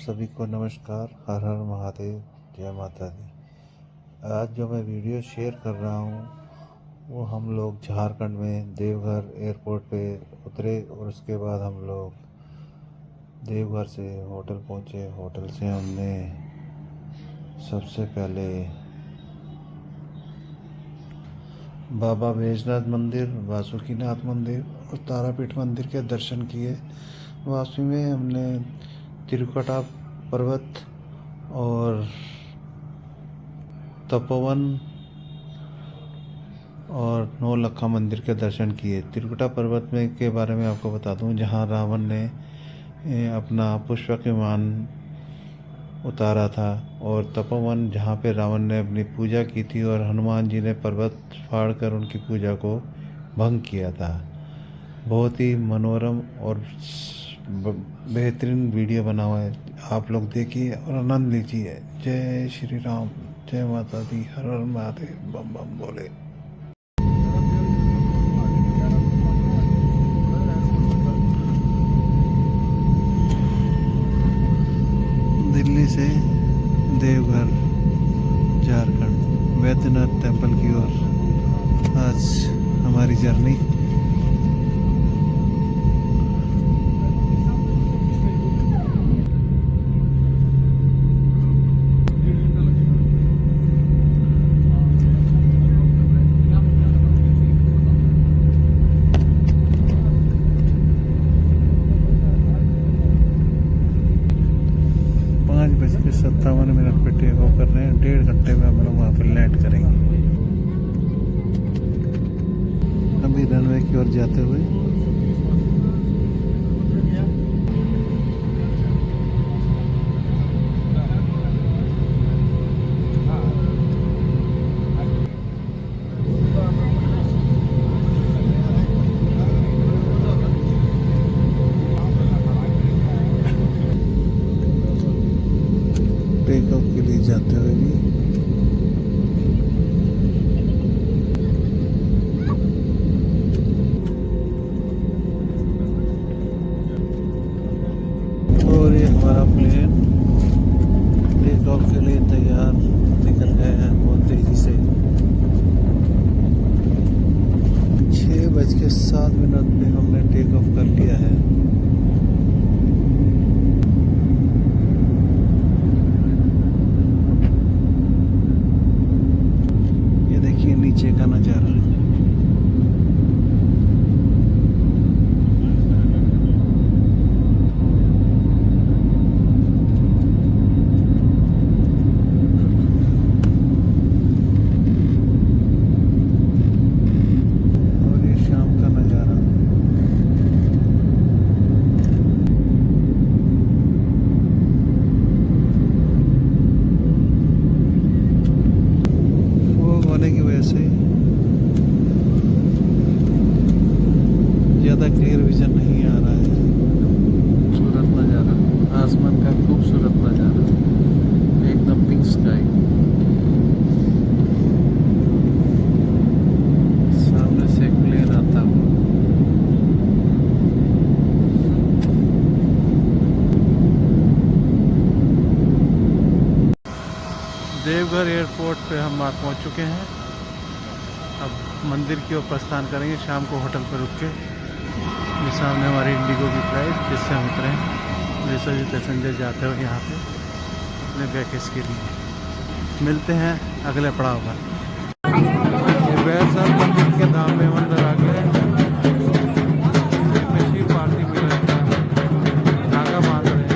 सभी को नमस्कार। हर हर महादेव, जय माता दी। आज जो मैं वीडियो शेयर कर रहा हूँ वो हम लोग झारखंड में देवघर एयरपोर्ट पे उतरे और उसके बाद हम लोग देवघर से होटल पहुँचे। होटल से हमने सबसे पहले बाबा बैजनाथ मंदिर, वासुकीनाथ मंदिर और तारापीठ मंदिर के दर्शन किए। वापसी में हमने त्रिकुटा पर्वत और तपोवन और नौलखा मंदिर के दर्शन किए। त्रिकुटा पर्वत में के बारे में आपको बता दूं, जहां रावण ने अपना पुष्पक विमान उतारा था, और तपोवन जहां पे रावण ने अपनी पूजा की थी और हनुमान जी ने पर्वत फाड़कर उनकी पूजा को भंग किया था। बहुत ही मनोरम और बेहतरीन वीडियो बना हुआ है, आप लोग देखिए और आनंद लीजिए। जय श्री राम, जय माता दी, हर हर महादेव, बम बम बोले। दिल्ली से देवघर झारखंड वैद्यनाथ टेम्पल की ओर आज हमारी जर्नी। (5:57) पे टेक ऑफ कर रहे हैं। 1.5 घंटे में हम लोग वहाँ पर लैंड करेंगे। अभी रनवे की ओर जाते हुए टेक ऑफ के लिए जाते हुए भी और ये हमारा प्लेन टेक ऑफ के लिए तैयार निकल गए हैं बहुत तेजी से। 6:07 पे हमने टेक ऑफ कर लिया है। नीचे का नज़ारा और ये शाम का नज़ारा। फॉग होने की वजह से ज़्यादा क्लियर विजन नहीं आ रहा है। खूबसूरत नज़ारा, आसमान का खूबसूरत नज़ारा, एकदम पिंक स्काई। सामने से एक प्लेन आता हुआ। देवघर एयरपोर्ट पे हम पहुंच चुके हैं। अब मंदिर की ओर प्रस्थान करेंगे। शाम को होटल पर रुक के ये सामने हमारी इंडिगो की फ्लाइट, जिससे हम उतरे हैं। ये सभी पैसेंजर जाते हुए यहाँ पे अपने पैकेज के लिए। मिलते हैं अगले पड़ाव पर। ये बैजनाथ मंदिर के धाम में मंदिर आ गए। शिव पार्टी मिल रहा है, धागा बांध रहे हैं।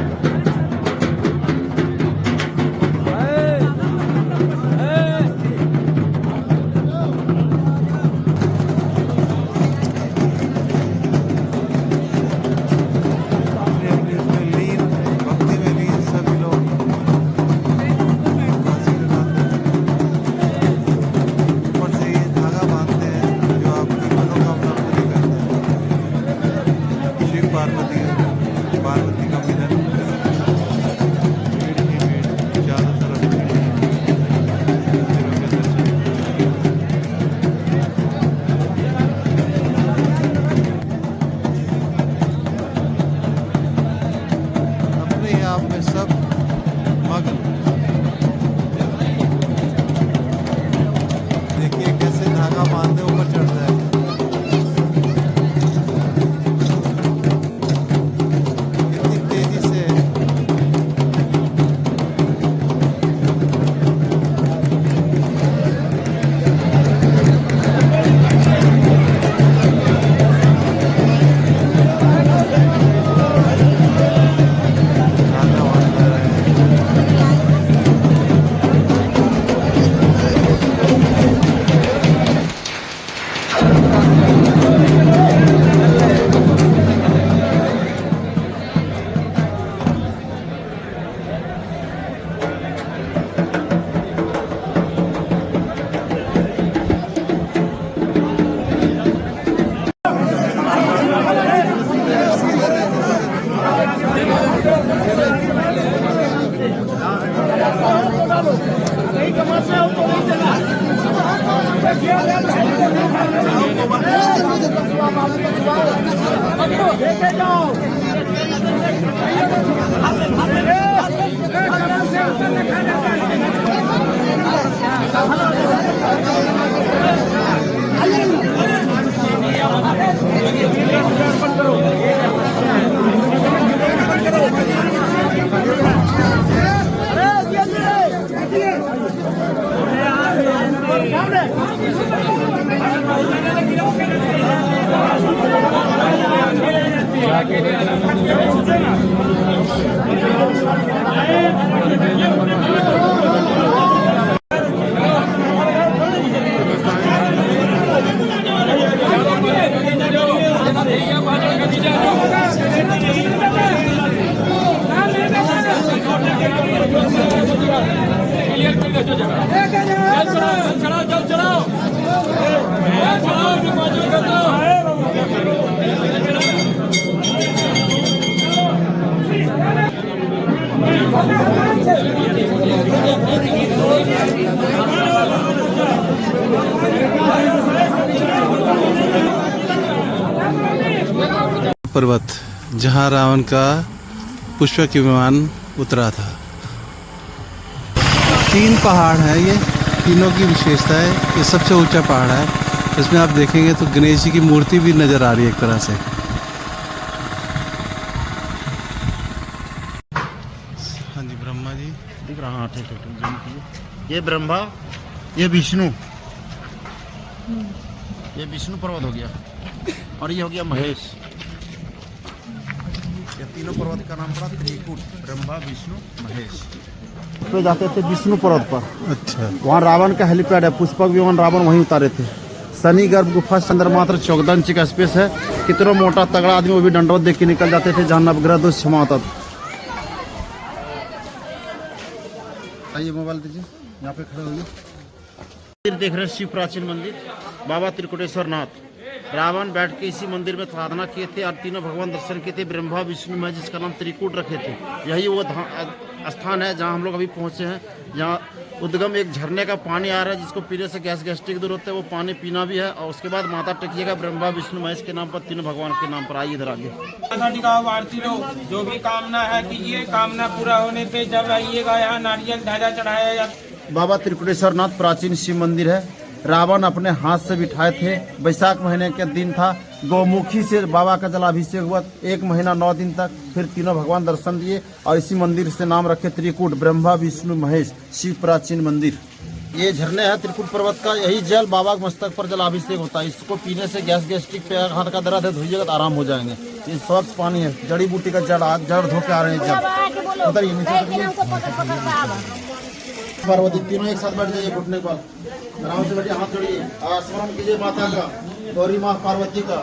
ऊपर से ये धागा बांधते हैं जो आपकी पर्वत जहाँ रावण का पुष्पक विमान उतरा था। 3 पहाड़ हैं, ये तीनों की विशेषता है। ये सबसे ऊंचा पहाड़ है। इसमें आप देखेंगे तो गणेश जी की मूर्ति भी नज़र आ रही है एक तरह से। हाँ जी, ब्रह्मा जी दिख रहा। हाँ ठीक है। ये ब्रह्मा, ये विष्णु, ये विष्णु पर्वत हो गया, और ये हो गया महेश। ये तीनों पर्वत का नाम पड़ा त्रिकूट, ब्रह्मा विष्णु महेश। तो जाते थे विष्णु पर्वत पर। अच्छा, वहाँ रावण का हेलीपैड है, पुष्पक विमान रावण वहीं उतारे थे। शनि गर्भ गुफा के अंदर मात्र 14 इंच का स्पेस है। कितना मोटा तगड़ा आदमी वो भी डंडौत देख के निकल जाते थे जहाँ नवग्रह दोष क्षमा होता था। आइए मोबाइल दीजिए, यहाँ पे खड़े होइए। देख रहे हैं शिव प्राचीन मंदिर, बाबा त्रिकुटेश्वर नाथ। रावण बैठ के इसी मंदिर में साधना किए थे और तीनों भगवान दर्शन किए थे, ब्रह्मा विष्णु महेश, जिसका नाम त्रिकूट रखे थे। यही वो स्थान है जहाँ हम लोग अभी पहुँचे हैं, जहाँ उद्गम एक झरने का पानी आ रहा है, जिसको पीने से गैस गैस्ट्रिक दूर होता है। वो पानी पीना भी है, और उसके बाद माता टेकिएगा ब्रह्मा विष्णु महेश के नाम पर, तीनों भगवान के नाम पर। आइए इधर आगे। आरती लोग जो भी कामना है कीजिए, कामना पूरा होने पे जब आइएगा यहाँ नारियल ध्वजा चढ़ाया जाता। बाबा त्रिकुटेश्वर नाथ प्राचीन शिव मंदिर है। रावण अपने हाथ से बिठाए थे। वैशाख महीने के दिन था, गौमुखी से बाबा का जलाभिषेक हुआ 1 महीना 9 दिन तक। फिर तीनों भगवान दर्शन दिए और इसी मंदिर से नाम रखे त्रिकूट, ब्रह्मा विष्णु महेश, शिव प्राचीन मंदिर। ये झरने हैं त्रिकूट पर्वत का, यही जल बाबा के मस्तक पर जलाभिषेक होता है। इसको पीने से गैस गैस्ट्रिक पे हाथ का दर्द है, धोइएगा तो आराम हो जाएंगे। ये स्वच्छ पानी है, जड़ी बूटी का जड़ धो के आ रहे हैं। जल उधर पार्वती तीनों एक साथ बैठ जाइए, घुटने पर आराम से बैठिए, हाथ जोड़िए और स्मरण कीजिए माता का, गौरी माँ पार्वती का।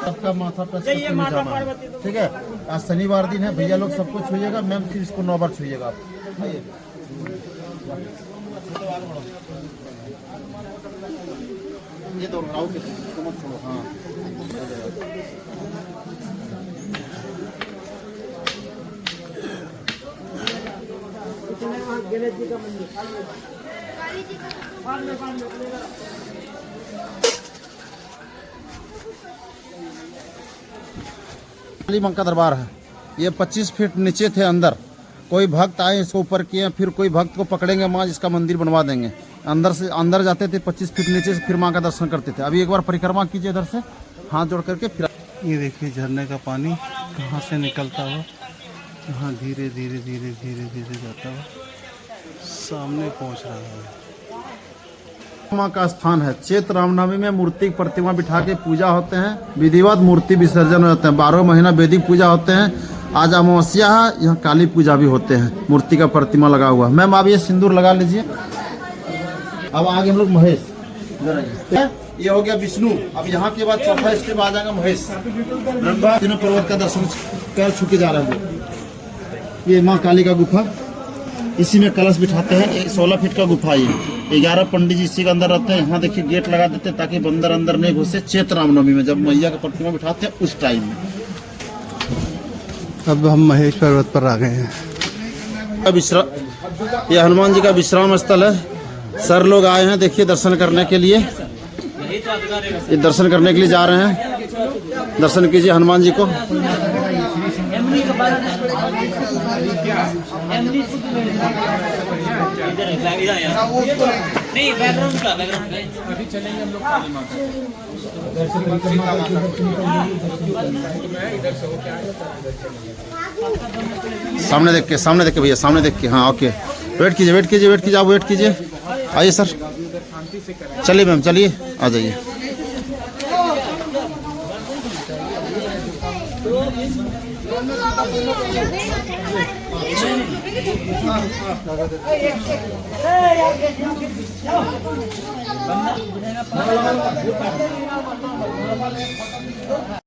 सबका माथा पर, ठीक है। आज शनिवार दिन है, भैया लोग सबको छुइएगा, मैम फिर इसको 9 बार छुइएगा आप। आइए ये दो राव के मत छोड़ो। हाँ काली मां का दरबार है। ये 25 फीट नीचे थे अंदर। कोई भक्त आए इसको ऊपर किए, फिर कोई भक्त को पकड़ेंगे माँ जिसका मंदिर बनवा देंगे। अंदर से अंदर जाते थे 25 फीट नीचे से, फिर माँ का दर्शन करते थे। अभी एक बार परिक्रमा कीजिए इधर से, हाथ जोड़ करके। फिर ये देखिए झरने का पानी कहाँ से निकलता हुआ, यहाँ धीरे धीरे धीरे धीरे धीरे जाता हुआ सामने पहुँच रहा है। माँ का स्थान है। चैत्र रामनवमी में मूर्ति प्रतिमा बिठा के पूजा होते हैं, विधिवत मूर्ति विसर्जन होते हैं। 12 महीना वैदिक पूजा होते हैं। आज अमावस्या है, यहाँ काली पूजा भी होते हैं। मूर्ति का प्रतिमा लगा हुआ। मैम आप ये सिंदूर लगा लीजिए। अब आगे हम लोग महेश, ये हो गया विष्णु। अब यहाँ के बाद चौथा स्टेप आ जाएगा महेश। ब्रह्मा तीनों पर्वत का दर्शन कर छुके जा रहे हैं। ये माँ काली का गुफा, इसी में कलश बिठाते हैं। 16 फीट का गुफा, ये 11 पंडित जी इसी के अंदर रहते हैं। यहाँ देखिए गेट लगा देते हैं ताकि बंदर अंदर नहीं घुसे। चैत्र रामनवमी में जब मैया का प्रतिमा बिठाते हैं उस टाइम में। अब हम महेश पर्वत पर आ गए हैं। ये हनुमान जी का विश्राम स्थल है। सर लोग आए हैं, देखिए दर्शन करने के लिए। ये दर्शन करने के लिए जा रहे हैं। दर्शन कीजिए हनुमान जी को। सामने देख के भैया, सामने देख के। हाँ ओके, वेट कीजिए आप वेट कीजिए। आइए सर, चलिए मैम, चलिए आ जाइए।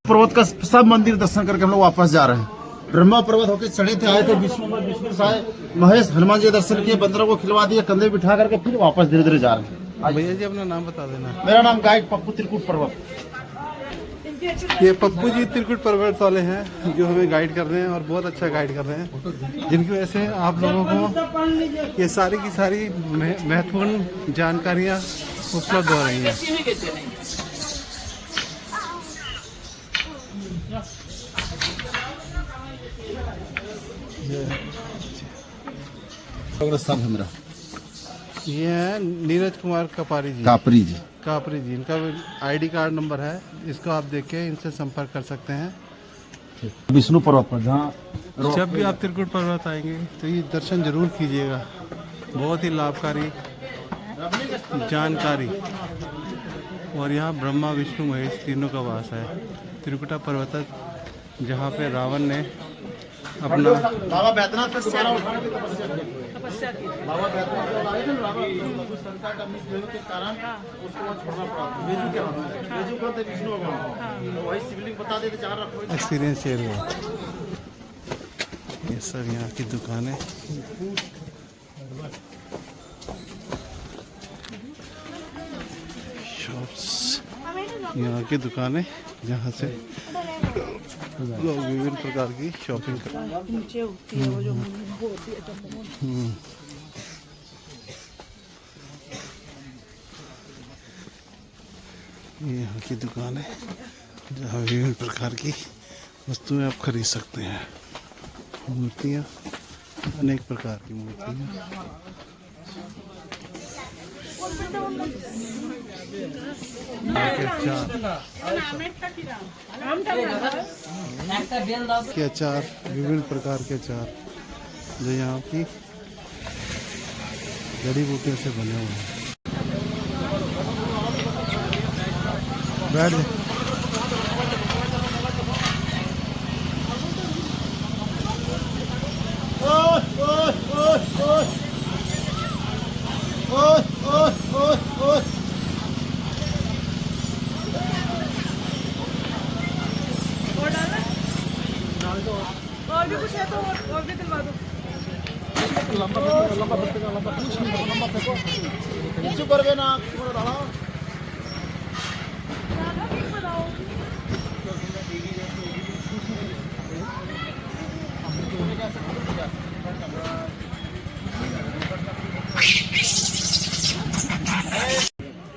पर्वत का सब मंदिर दर्शन करके हम लोग वापस जा रहे हैं। ब्रह्मा पर्वत होके चढ़े थे, आए थे विष्णु से आए, महेश हनुमान जी दर्शन किए, बंदरों को खिलवा दिए, कंधे बिठा करके फिर वापस धीरे धीरे जा रहे हैं। भैया जी अपना नाम बता देना। मेरा नाम गाइड पप्पू त्रिकुट पर्वत। ये पप्पू जी त्रिकुट पर्वत वाले हैं जो हमें गाइड कर रहे हैं और बहुत अच्छा गाइड कर रहे हैं, जिनकी वजह से आप लोगों को ये सारी की सारी महत्वपूर्ण जानकारियाँ उपलब्ध हो रही हैं। स्थान है मेरा, ये है नीरज कुमार कपारी जी। कापरी जी, इनका आईडी कार्ड नंबर है, इसको आप देख के इनसे संपर्क कर सकते हैं। विष्णु पर्वत पर जहाँ जब भी आप त्रिकुट पर्वत आएंगे तो ये दर्शन जरूर कीजिएगा। बहुत ही लाभकारी जानकारी, और यहाँ ब्रह्मा विष्णु महेश तीनों का वास है। त्रिकुटा पर्वत जहाँ पे रावण ने अपना बाबा बैद्यनाथ पे दोबारा उठाने की तपस्या की। बाबा बैद्यनाथ पे आए थे, रावण संकट के कारण उसको वहाँ छोड़ना पड़ा। बेजू के हाथ में, बेजू को थे विष्णु भगवान, तो वही शिवलिंग बता देते जहाँ रखो। एक्सपीरियंस शेयर हुआ। ये सब यहाँ की दुकानें, शॉप्स, यहाँ की दुकानें जहाँ से लोग विभिन्न प्रकार की शॉपिंग कर। ये यहाँ की दुकान है जहाँ विभिन्न प्रकार की वस्तुएं आप खरीद सकते हैं। मूर्तियाँ, अनेक प्रकार की मूर्तियाँ। के अचार, विभिन्न प्रकार के अचार जो यहाँ की जड़ी बूटियों से बने हुए हैं। बैठ जाए। और भी कुछ है तो और भी दिलवा दो।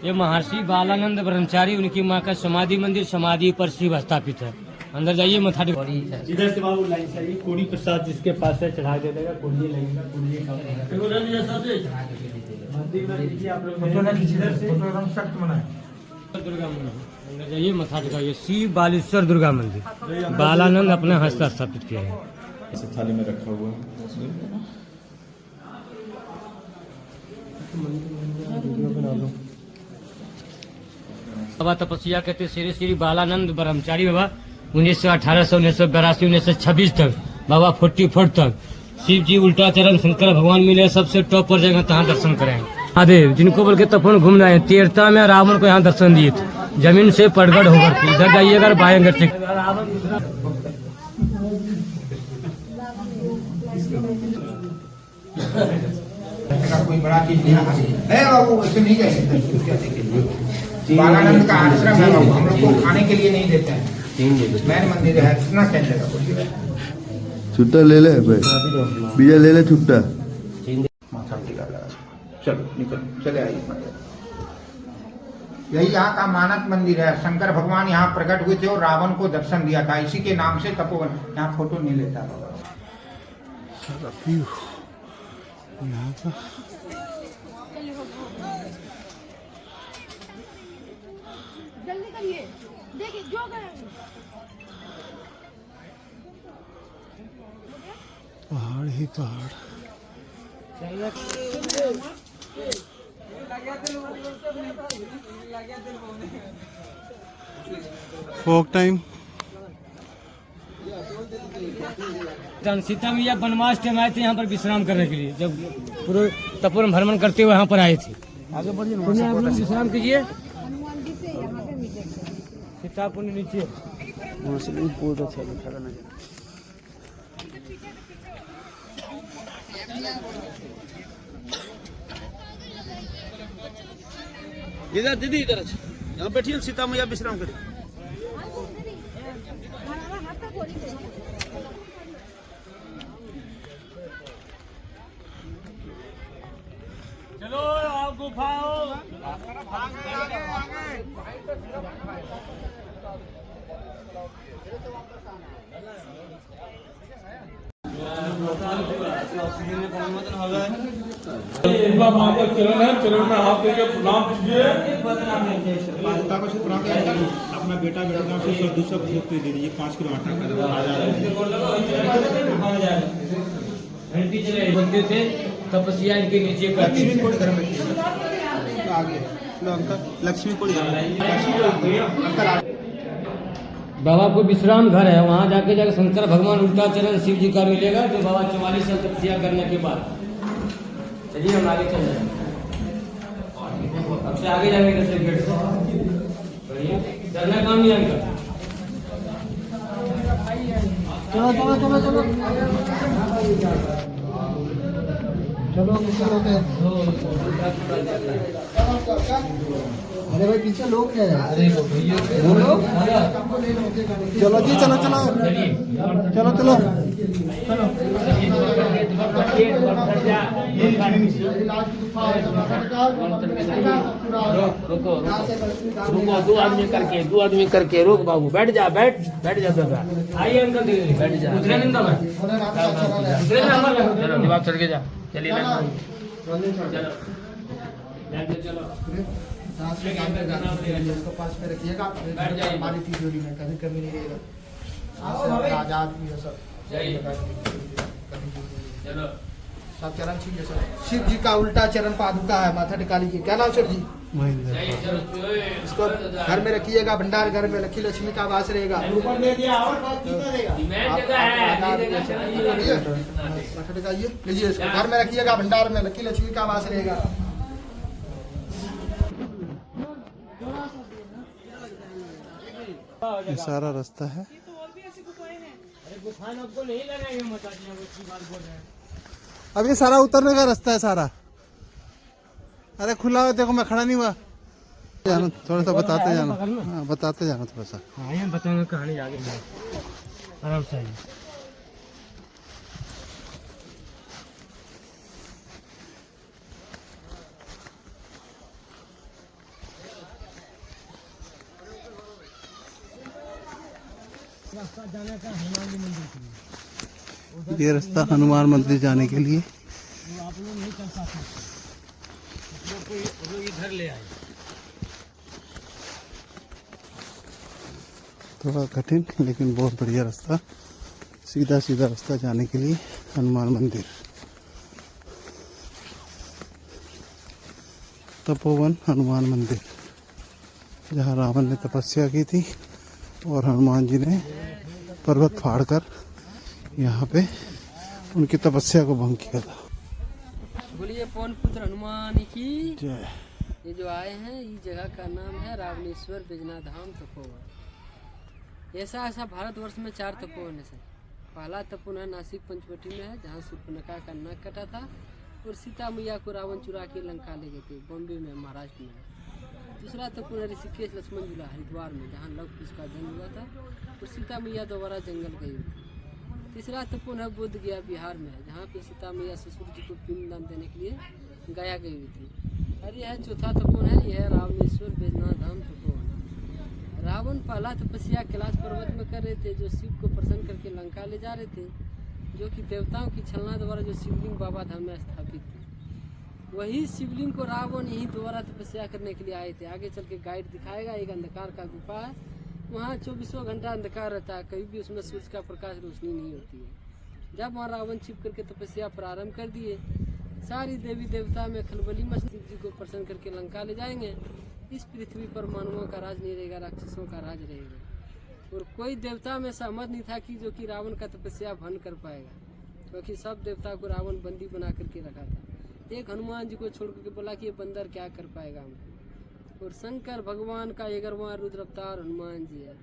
ये महर्षि बालानंद ब्रह्मचारी, उनकी माँ का समाधि मंदिर समाधि पर शिव स्थापित है। अंदर जाइए, मथा इधर से बाबू लाइन से कोड़ी प्रसाद जिसके पास है चढ़ा दे देगा। कुंडी लगेगा, कुंडी का दुर्गा मंदिर। अंदर जाइए, मथा दिखाइए, शिव बालेश्वर दुर्गा मंदिर बालानंद अपने हस्त स्थापित किया है। थाली में रखा हुआ है। बाबा तपस्या करते श्री श्री बालानंद ब्रह्मचारी बाबा 1918 1982 1926 तक, बाबा 44 तक शिव जी उल्टा चरण शंकर भगवान मिले, सबसे टॉप पर जगह तहाँ दर्शन करें। महादेव जिनको बोल के तपोवन घूमना है, तीर्थता में रावण को यहाँ दर्शन दिए थे, जमीन से प्रगट होकर के। इधर जाइए, अगर बाएंगे ठीक कोई बड़ा चीज यहाँ है बाबू, ऐसे नहीं कह सकते। बालानंद का आश्रम है बाबू, हम लोग को खाने के लिए नहीं देते हैं। मैन मंदिर है, कितना चलेगा? छुट्टा ले ले भाई, बीजा ले ले छुट्टा। माथा टीका लगा। चलो निकल, चले आइए। यही यहाँ का मानस मंदिर है। शंकर भगवान यहाँ प्रकट हुए थे और रावण को दर्शन दिया था, इसी के नाम से तपोवन। यहाँ फोटो नहीं लेता बाबा। यहाँ का जल्दी करिए, देखिए जो करेंगे। पहाड़ ही पहाड़। फोक टाइम। सीता मैया वनवास टाइम आए थे यहाँ पर विश्राम करने के लिए, जब पूरे तपोवन भ्रमण करते हुए यहाँ पर आए थे। आगे बढ़िए, आप लोग विश्राम कीजिए। सीतापुर नीचे बहुत अच्छा दिखा रहा है। इधर दीदी, इधर यहाँ बैठिए, सीता मैया विश्राम करिए। चलो आप गुफाओं। चरण है, चरण में हाथ देके प्रणाम कीजिए। अपना बेटा बेटा से 200 दे दीजिए, 5 किलो आटा बनते थे, तपस्या इनके नीचे करते लक्ष्मी कोड़ी। बाबा को विश्राम घर है, वहाँ जाके शंकर भगवान उल्टा चरण शिव जी का मिलेगा, जो बाबा 44 साल तपस्या करने के बाद। चलिए हम आगे चल रहे हैं, अब से आगे जाएंगे कैसे गेट से। बढ़िया, चलना काम नहीं आएगा। चलो चलो चलो चलो चलो अरे भाई पीछे लोग क्या है? अरे बोलो, चलो जी, चलो चलो चलो चलो रुको, दो आदमी करके रोक बाबू, बैठ जा दादा। आइए अंकल, बैठ जा। दूसरे दिन दबा, दूसरे दिन हमारा चलो दिमाग चढ़ के जा। चलिए चलो। इसको पास में रखिएगा, हमारी तिजोरी में कभी कभी नहीं रहेगा। आजाद भी है सब। चलो सब चरण छीनिए सर। शिव जी का उल्टा चरण पादुका है, माथा टिका लीजिए। क्या नाम सर जी? इसको घर में रखिएगा, भंडार घर में लक्ष्मी लक्ष्मी का वास रहेगा। माथा टिकाइए, लीजिए इसको घर में रखिएगा, भंडार में लक्ष्मी लक्ष्मी का वास रहेगा। ये सारा रास्ता है। गुफा आपको नहीं लगाएंगे, मत बात बोल रहे हैं। अब ये सारा उतरने का रास्ता है सारा। अरे खुला हुआ, देखो मैं खड़ा नहीं हुआ। जाना थोड़ा सा बताते जाना, हाँ बताते जाना थोड़ा सा। हाँ ये बताऊंगा कहानी आगे आराम से। जाने का हनुमान जी मंदिर के लिए, ये रास्ता हनुमान मंदिर जाने के लिए। आप लोग नहीं चल पाते, लोग इधर ले आए। थोड़ा कठिन लेकिन बहुत बढ़िया रास्ता, सीधा सीधा रास्ता जाने के लिए हनुमान मंदिर। तपोवन हनुमान मंदिर, जहाँ रावण ने तपस्या की थी और हनुमान जी ने पर्वत फाड़कर यहाँ पे उनकी तपस्या को भंग किया था। बोलिए पवन पुत्र हनुमान की जय। ये जो आए हैं, इस जगह का नाम है रावणेश्वर बैजनाथ धाम तपोवन। ऐसा भारतवर्ष में 4 तपोवन है सर। पहला तपोवन है नासिक पंचवटी में है, जहाँ शूर्पणखा का नाक कटा था और सीता मैया को रावण चुरा के लंका ले गए थे, बॉम्बे में, महाराष्ट्र में। दूसरा तपोवन है ऋषिकेश लक्ष्मण झूला हरिद्वार में, जहाँ लव कुश का जन्म हुआ था और सीता मैया दोबारा जंगल गई थी। तीसरा तपोवन है बोध गया बिहार में है, जहाँ पे सीता मैया ससुर जी को पिंडदान देने के लिए गया गई हुई थी। और यह चौथा तपोवन है, यह रावणेश्वर बैजनाथ धाम तपोवन। रावण पहला तपस्या कैलाश पर्वत में कर रहे थे, जो शिव को प्रसन्न करके लंका ले जा रहे थे, जो कि देवताओं की छलना द्वारा जो शिवलिंग बाबा धाम में स्थापित थे। वही शिवलिंग को रावण यही दोबारा तपस्या करने के लिए आए थे। आगे चल के गाइड दिखाएगा, एक अंधकार का गुफा है, वहाँ 24 घंटा अंधकार रहता है, कभी भी उसमें सूर्य का प्रकाश रोशनी नहीं होती है। जब वहाँ रावण छिप करके तपस्या प्रारंभ कर दिए, सारी देवी देवता में खलबली मच शिव जी को प्रसन्न करके लंका ले जाएंगे। इस पृथ्वी पर मानवों का राज नहीं रहेगा, राक्षसों का राज रहेगा। और कोई देवता में सहमत नहीं था कि जो कि रावण का तपस्या भंग कर पाएगा, क्योंकि सब देवता को रावण बंदी बना करके रखा था। एक हनुमान जी को छोड़ करके बोला कि ये बंदर क्या कर पाएगा हमको। और शंकर भगवान का 11वां रुद्र अवतार हनुमान जी है।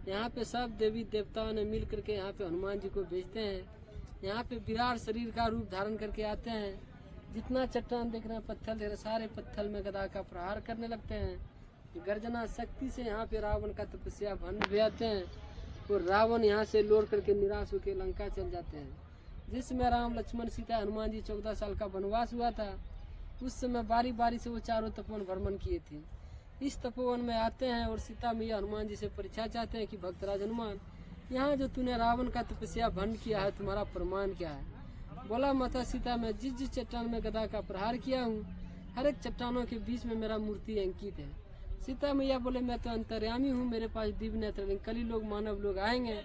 यहाँ पे सब देवी देवताओं ने मिल करके यहाँ पे हनुमान जी को भेजते हैं। यहाँ पे विराट शरीर का रूप धारण करके आते हैं। जितना चट्टान देख रहे हैं, पत्थर देख रहे हैं, सारे पत्थर में गदा का प्रहार करने लगते हैं। गर्जना शक्ति से यहाँ पे रावण का तपस्या भंग हो जाते हैं। और रावण यहाँ से लौट करके निराश होकर लंका चल जाते हैं। जिस समय राम लक्ष्मण सीता हनुमान जी 14 साल का वनवास हुआ था, उस समय बारी बारी से वो चारों तपोवन भ्रमण किए थे। इस तपोवन में आते हैं और सीता मैया हनुमान जी से परीक्षा चाहते हैं कि भक्तराज हनुमान, यहाँ जो तूने रावण का तपस्या भंग किया है, तुम्हारा प्रमाण क्या है। बोला, माता सीता, मैं जिस जिस चट्टान में गदा का प्रहार किया हूँ, हर एक चट्टानों के बीच में मेरा मूर्ति अंकित है। सीता मैया बोले, मैं तो अंतर्यामी हूँ, मेरे पास दिव्य नेत्र नहीं। कल ही लोग मानव लोग आएंगे,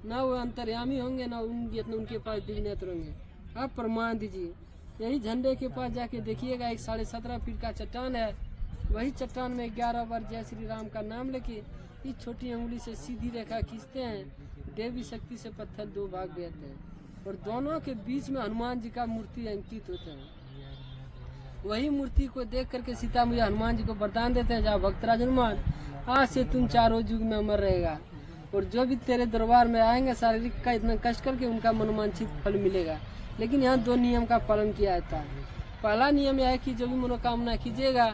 ना वो अंतर्यामी होंगे, ना उनके पास दिव्य नेत्र होंगे। आप प्रमाण दीजिए। यही झंडे के पास जाके देखिएगा, एक 17.5 फीट का चट्टान है। वही चट्टान में 11 बार जय श्री राम का नाम लेके इस छोटी अंगुली से सीधी रेखा खींचते हैं। देवी शक्ति से पत्थर 2 भाग देते हैं और दोनों के बीच में हनुमान जी का मूर्ति अंकित होते हैं। वही मूर्ति को देख करके सीता मैया हनुमान जी को वरदान देते हैं, जाओ भक्तराज हनुमान, आज से तुम चारों युग में अमर रहेगा। और जो भी तेरे दरबार में आएंगे, शारीरिक का इतना कष्ट करके उनका मनोवांछित फल मिलेगा। लेकिन यहाँ 2 नियम का पालन किया जाता है। पहला नियम यह है कि जो भी मनोकामना कीजिएगा,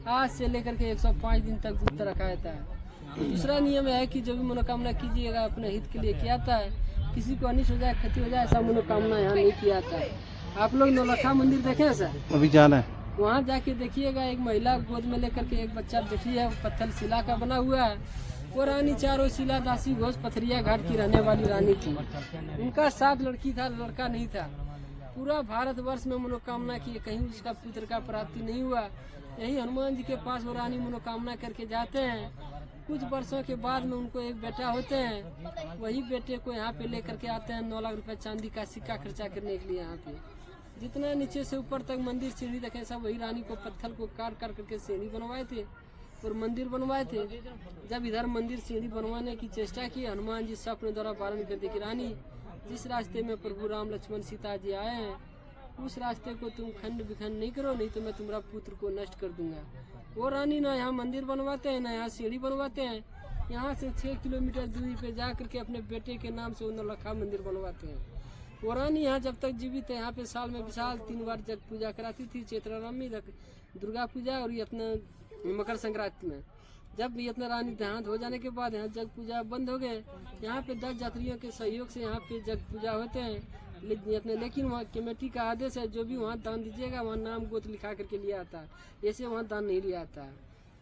आज से लेकर के 105 दिन तक गुप्त रखा जाता है। दूसरा नियम यह है कि जो भी मनोकामना कीजिएगा, अपने हित के लिए किया जाता है। किसी को अनिष्ट हो जाए, क्षति हो जाए, ऐसा मनोकामना यहाँ नहीं किया जाता है। आप लोग नौलखा मंदिर देखे सर? अभी जाना है। वहाँ जाके देखिएगा, एक महिला गोद में लेकर के एक बच्चा बैठी है, पत्थर शिला का बना हुआ है। वो रानी चारों शिला दासी घोष पथरिया घाट की रहने वाली रानी थी। उनका 7 लड़की था, लड़का नहीं था। पूरा भारतवर्ष में मनोकामना की, कहीं उसका पुत्र का प्राप्ति नहीं हुआ। यही हनुमान जी के पास वो रानी मनोकामना करके जाते हैं। कुछ वर्षों के बाद में उनको एक बेटा होते हैं। वही बेटे को यहाँ पे लेकर के आते हैं 9 लाख रुपए चांदी का सिक्का खर्चा करने के लिए। यहाँ पे जितना नीचे से ऊपर तक मंदिर सीढ़ी देखे, सब वही रानी को पत्थर को काट काट करके सीढ़ी बनवाए थे और मंदिर बनवाए थे। जब इधर मंदिर सीढ़ी बनवाने की चेष्टा की, हनुमान जी स्वप्न द्वारा वारण कर दी कि रानी, जिस रास्ते में प्रभु राम लक्ष्मण सीता जी आए हैं, उस रास्ते को तुम खंड विखंड नहीं करो, नहीं तो मैं तुम्हारा पुत्र को नष्ट कर दूंगा। वो रानी ना यहाँ मंदिर बनवाते हैं, ना यहाँ सीढ़ी बनवाते हैं। यहाँ से 6 किलोमीटर दूरी पे जा करके अपने बेटे के नाम से नौलखा मंदिर बनवाते हैं। वो रानी यहाँ जब तक जीवित है, यहाँ पे साल में विशाल 3 बार जग पूजा कराती थी। चैत्रनवमी, दुर्गा पूजा और ये अपना मकर संक्रांति में। जब ये अपना रानी देहांत हो जाने के बाद यहाँ जग पूजा बंद हो गए। यहाँ पे 10 यात्रियों के सहयोग से यहाँ पे जग पूजा होते हैं। लेकिन वहाँ कमेटी का आदेश है, जो भी वहाँ दान दीजिएगा, वहाँ नाम गोत लिखा करके लिया आता है। ऐसे वहाँ दान नहीं लिया आता है।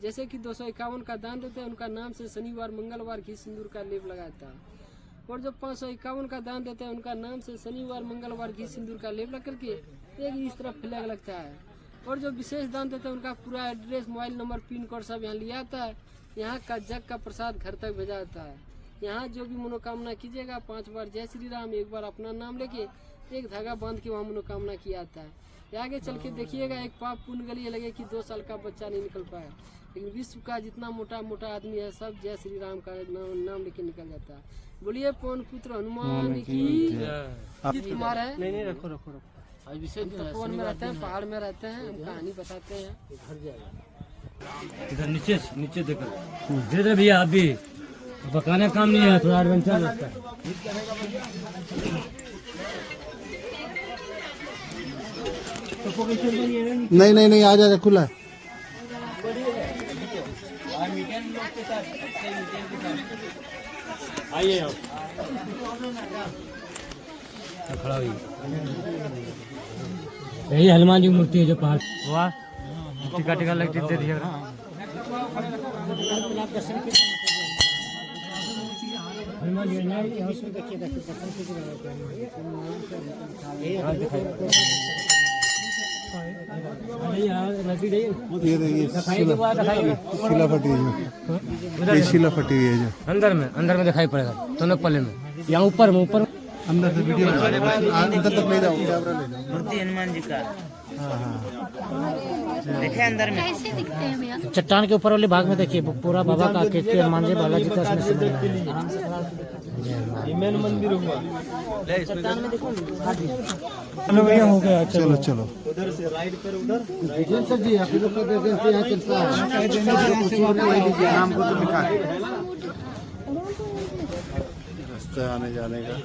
जैसे कि 251 का दान देते हैं, उनका नाम से शनिवार मंगलवार घी सिंदूर का लेप लगाता है। और जो 551 का दान देते हैं, उनका नाम से शनिवार मंगलवार घी सिंदूर का लेप लग करके एक इस तरफ फ्लैग लगता है। और जो विशेष दान देते हैं, उनका पूरा address, mobile number, pin code सब यहाँ लिया आता है। यहाँ का जग का प्रसाद घर तक भेजा जाता है। यहाँ जो भी मनोकामना कीजिएगा, 5 बार जय श्री राम, 1 बार अपना नाम लेके एक धागा बांध के वहाँ मनोकामना किया जाता है। आगे चल के देखिएगा, एक पाप पुण्य गली लगे कि 2 साल का बच्चा नहीं निकल पाया, लेकिन विश्व का जितना मोटा मोटा आदमी है, सब जय श्री राम का नाम लेके निकल जाता है। बोलिए पवन पुत्र हनुमान की। जीत कुमार है, नहीं रखो रखो रखो। आज विषय तपोवन में रहते हैं, पहाड़ में रहते हैं। हम कहानी बताते हैं। घर जाएगा इधर नीचे देखो, धीरे धीरे भैया। आप भी पकाने काम नहीं है, थोड़ा एडवेंचर लगता है। नहीं आ जा खुला है। आइए खड़ा हुई यही हनुमान जी की मूर्ति है जो पहाड़ वाह टिका टिका लग दे दिया हनुमान जी शिला फटी है जो शिला फटी हुई है जो अंदर में दिखाई पड़ेगा दोनों पल्ले में यहाँ ऊपर अंदर से वीडियो अंदर तक ले जाओ कैमरा ले जाओ मूर्ति हनुमान जी का हाँ देखे अंदर में कैसे दिखते हैं भैया? चट्टान के ऊपर वाले भाग में देखिए पूरा बाबा का आकृति हनुमान जी बालाजी का इसमें से मेन मंदिर हुआ चट्टान में देखो हो गया चलो चलो उधर से राइट पर उधर सर जी आप लोग को देखते हैं चलता है नाम को तो लिखा है रास्ता आने जाने का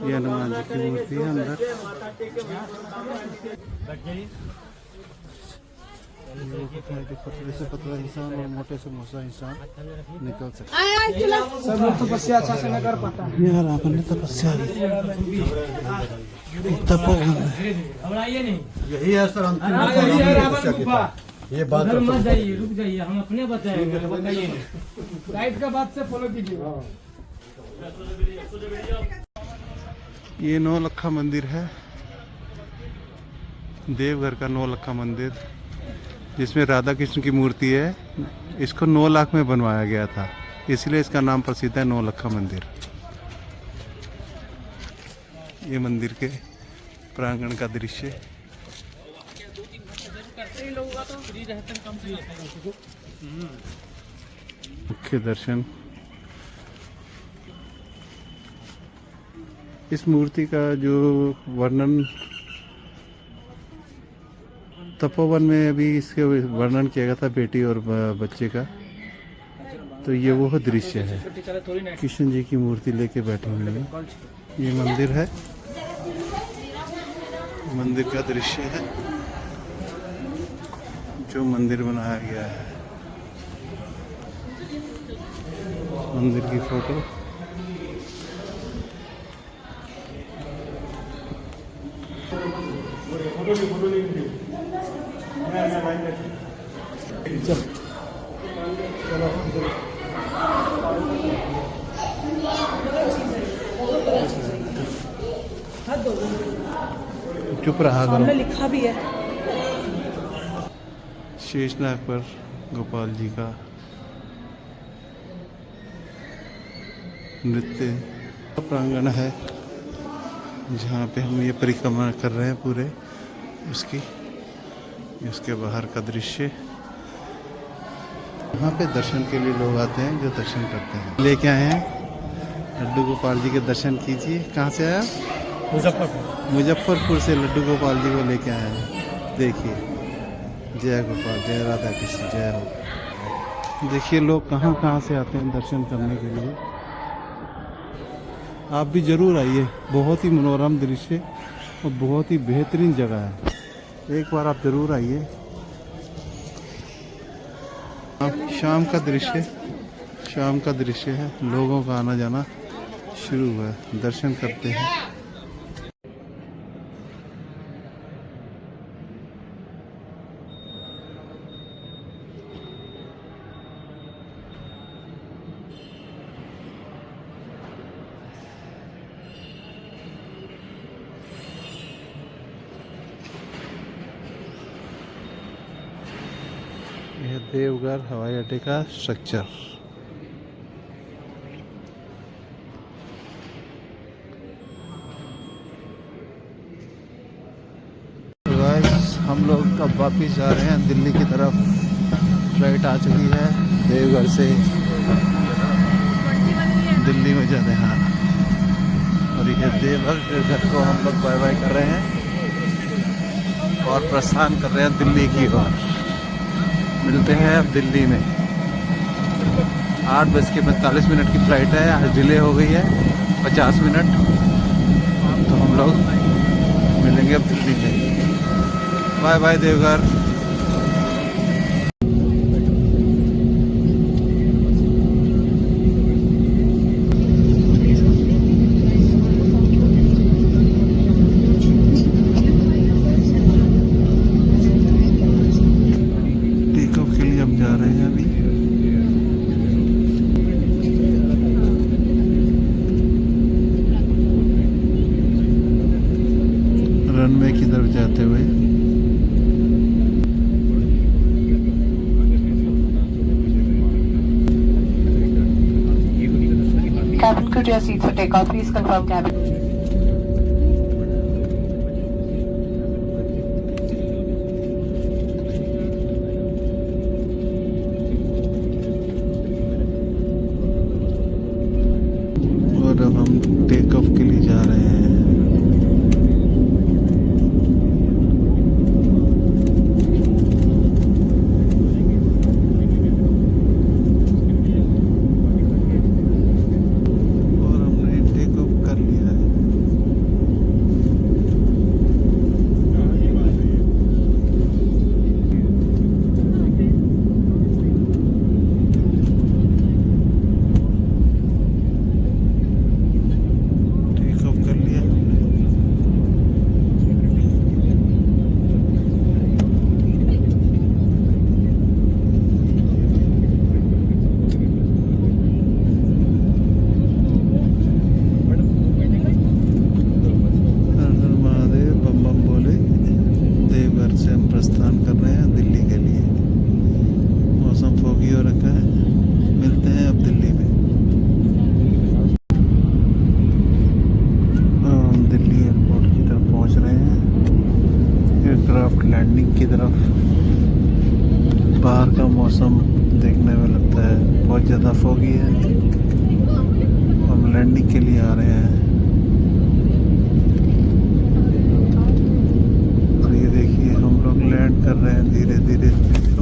ये हनुमान जी की मूर्ति है अंदर पतले से पतला इंसान और मोटे से मोटा इंसान निकल सकता है। सब लोग तपस्या अच्छा से नहीं कर पाता है। यार आपने तपस्या तपोवन यही है सर अंतिम ये बात मत जाइए रुक जाइए हम अपने बताएंगे राइट का बात से फॉलो कीजिए। ये नौलखा मंदिर है देवघर का नौलखा मंदिर जिसमें राधा कृष्ण की मूर्ति है। इसको 9 लाख में बनवाया गया था इसलिए इसका नाम प्रसिद्ध है नौलखा मंदिर। ये मंदिर के प्रांगण का दृश्य मुख्य दर्शन। इस मूर्ति का जो वर्णन तपोवन में अभी इसके वर्णन किया गया था बेटी और बच्चे का, तो ये वो दृश्य है। कृष्ण जी की मूर्ति लेके बैठे हुए हैं। ये मंदिर है, मंदिर का दृश्य है जो मंदिर बनाया गया है। मंदिर की फोटो चुप रहा करो। लिखा भी है शेषनाग पर गोपाल जी का नृत्य प्रांगण है जहाँ पे हम ये परिक्रमा कर रहे हैं पूरे उसके बाहर का दृश्य। यहाँ पे दर्शन के लिए लोग आते हैं जो दर्शन करते हैं। लेके आए हैं लड्डू गोपाल जी के दर्शन कीजिए। कहाँ से आया? मुजफ्फरपुर से लड्डू गोपाल जी को लेके आए हैं। देखिए, जय गोपाल, जय राधा कृष्ण, जय हो। देखिए लोग कहाँ कहाँ से आते हैं दर्शन करने के लिए। आप भी जरूर आइए, बहुत ही मनोरम दृश्य और बहुत ही बेहतरीन जगह है। एक बार आप जरूर आइए। शाम का दृश्य है, लोगों का आना जाना शुरू हुआ है। दर्शन करते हैं। यह देवघर हवाई अड्डे का स्ट्रक्चर। हम लोग अब वापिस जा रहे हैं दिल्ली की तरफ। फ्लाइट आ चुकी है देवघर से दिल्ली में जाते हैं। और यह देवघर को हम लोग बाय बाय कर रहे हैं और प्रस्थान कर रहे हैं दिल्ली की ओर। मिलते हैं अब दिल्ली में। 8:45 की फ़्लाइट है, आज डिले हो गई है 50 मिनट। तो हम लोग मिलेंगे अब दिल्ली में। Bye bye Deoghar. रनवे की तरफ जाते हुए। Cabin crew to your seats for takeoff. Please confirm cabin. और अब हम टेक ऑफ के लिए जा रहे हैं। और हमने टेक ऑफ कर लिया है। टेक ऑफ कर लिया। हर हर महादेव बम बम बोले। देवघर से हम प्रस्थान कर रहे हैं दिल्ली के लिए। मौसम फोगी हो रखा है। मिलते हैं अब दिल्ली में। हम दिल्ली एयरपोर्ट की तरफ पहुंच रहे हैं। एयरक्राफ्ट लैंडिंग की तरफ। बाहर का मौसम देखने में लगता है बहुत ज़्यादा फोगी है। हम लैंडिंग के लिए आ रहे हैं। और ये देखिए हम लोग लैंड कर रहे हैं धीरे धीरे।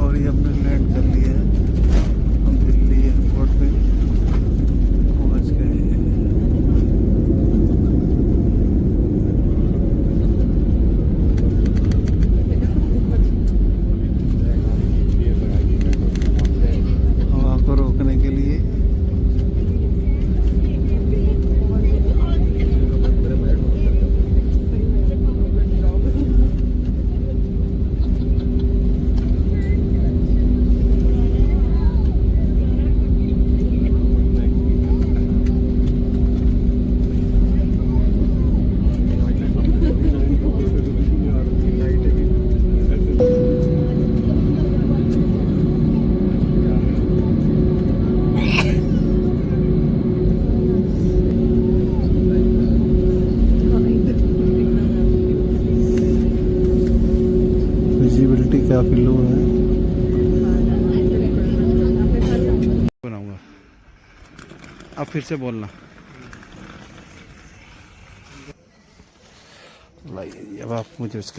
और ये हमने लैंड कर लिया है। हम दिल्ली एयरपोर्ट पे पहुंच गए हैं। हवा को रोकने के लिए विजिबिलिटी काफ़ी लो है। बनाऊंगा। अब फिर से बोलना। लाइए अब आप मुझे उसके